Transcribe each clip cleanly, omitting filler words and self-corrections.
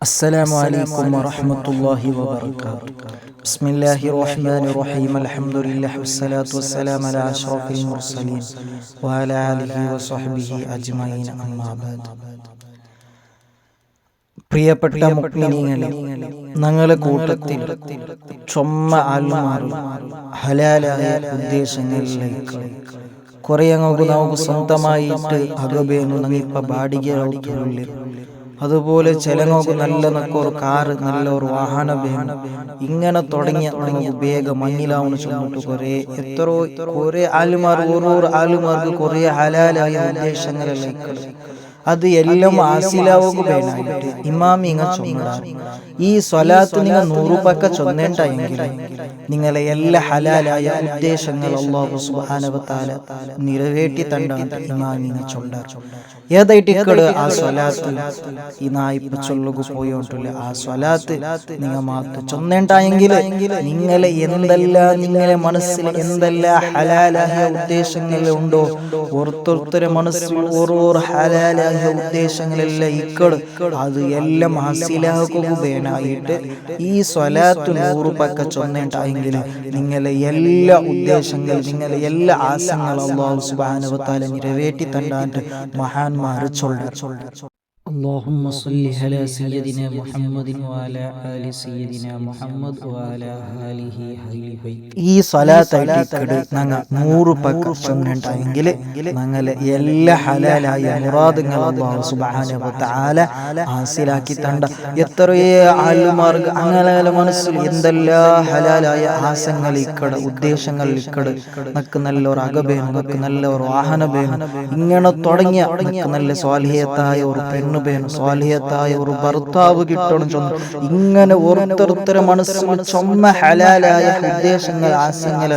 السلام عليكم ورحمة الله وبركاته. بسم الله الرحمن الرحيم. الحمد لله والصلاة والسلام على أشرف المرسلين وعلى آله وصحبه أجمعين. أما بعد. പ്രിയപ്പെട്ട മുഅ്മിനീങ്ങളെ, ഞങ്ങളുടെ കൂട്ടത്തിൽ ചുമ്മ ആൽമാറും ഹലാലായ ഉദ്ദേശങ്ങളിലേക്ക് കുറെ നമുക്ക് സ്വന്തമായിട്ട് അകബേന്നു ഞങ്ങിപ്പ ബാടികയില്ല. അതുപോലെ ചിലങ്ങൾക്ക് നല്ല ഒരു കാറ്, നല്ല ഒരു വാഹന വേണം. ഇങ്ങനെ തുടങ്ങിയ നമുക്ക് വേഗം മണ്ണിലാവുന്ന ചുമട്ട് കുറെ ആലുമാർ, ഓരോ ആലുമാർക്ക് കുറെ ഹലാലായ ഉദ്ദേശങ്ങളിലേക്ക് അത് എല്ലാം ആസിലാവുക വേണമായിട്ട് ഇമാം ഇങ്ങ ചൊന്നാറ്. ഈ സ്വലാത്ത് നിങ്ങൾ 100 പക്ക ചൊന്നേണ്ടെങ്കിൽ നിങ്ങളെ എല്ലാ ഹലാലായ ഉദ്ദേശങ്ങൾ അല്ലാഹു സുബ്ഹാനഹു വ തആല നിറവേറ്റി തണ്ടാണ് ഇമാം ഇങ്ങ ചൊല്ലാറ്. ഏതായിട്ട് ആ സ്വലാത്ത് ഈ നായിപ്പ ചൊല്ലുക പോയോട്ടില്ല. ആ സ്വലാത്ത് നിങ്ങൾ മാത്രം ചൊന്നേണ്ടെങ്കിൽ നിങ്ങളെ എന്തെല്ലാം നിങ്ങളെ മനസ്സിൽ എന്തെല്ലാം ഹലാലായ ഉദ്ദേശങ്ങൾ ഉണ്ടോ, ഓരോരുത്തരുടെ മനസ്സിൽ ഓരോ ഹലാലായ ഉദ്ദേശങ്ങളെല്ലാം അത് എല്ലാം ഹാസിലാക്കുക വേണമായിട്ട് ഈ സ്വലാത്ത് 100 പക്ക ചൊന്നേണ്ടെങ്കിൽ നിങ്ങളെ എല്ലാ ഉദ്ദേശങ്ങൾ, നിങ്ങളെ എല്ലാ ആശയങ്ങളും അല്ലാഹു സുബ്ഹാനഹു വ തആല നിറവേറ്റി തണ്ടാണ്ട് മഹാന്മാർ ചൊല്ലുന്നു. اللهم صل على سيدنا محمد وعلى آل سيدنا محمد وعلى آله ഈ സ്വലാത്തായിട്ട് ഞങ്ങൾ 100 പക്ക ചൊന്നേണ്ടെങ്കിൽ ഞങ്ങളെ എല്ലാ ഹലാലായ മുറാദുകൾ അല്ലാഹു സുബ്ഹാനഹു വ തആല ഹാസിലാക്കി തണ്ട. എത്രയോ ആളുമാർക്ക് അങ്ങനെ മനസ്സിൽ എന്തെല്ലാം ഹലാലായ ആശയങ്ങൾ ഉദ്ദേശങ്ങൾ നക്ക് നല്ലൊരു അകബേനു, നക്ക് നല്ലൊരു വാഹന ബേനു, ഇങ്ങനെ തുടങ്ങിയ നക്ക് നല്ല സ്വാലിഹത്തായ ഒരു പെണ്ണു ബേനു, സ്വാലിഹത്തായ ഒരു ഭർത്താവ് കിട്ടണം ചൊന്നു. ഇങ്ങനെ ഓരോരുത്തരുടെ മനസ്സിൽ ചൊമ്മ ഹലാലായ ഉദ്ദേശങ്ങൾ ആശയങ്ങൾ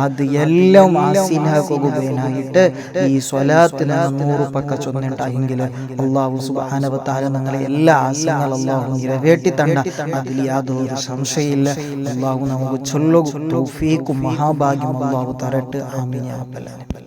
അത് എല്ലാം ആസിലാക്കുകയായിട്ട് ഈ സ്വലാത്തിന് 100 പക്ക ചൊന്നിട്ടെങ്കിൽ അല്ലാഹു സുബ്ഹാനഹു വ തആല ഞങ്ങളെ എല്ലാ ആശയങ്ങളും അല്ലാഹു നിറവേറ്റി തണ്ട. അതിൽ യാതൊരു സംശയമില്ല. അല്ലാഹു നമുക്ക് ചൊല്ലുക തൗഫീഖും മഹാഭാഗ്യം അല്ലാഹു തരട്ടെ. ആമീൻ യാ റബ്ബൽ ആലമീൻ.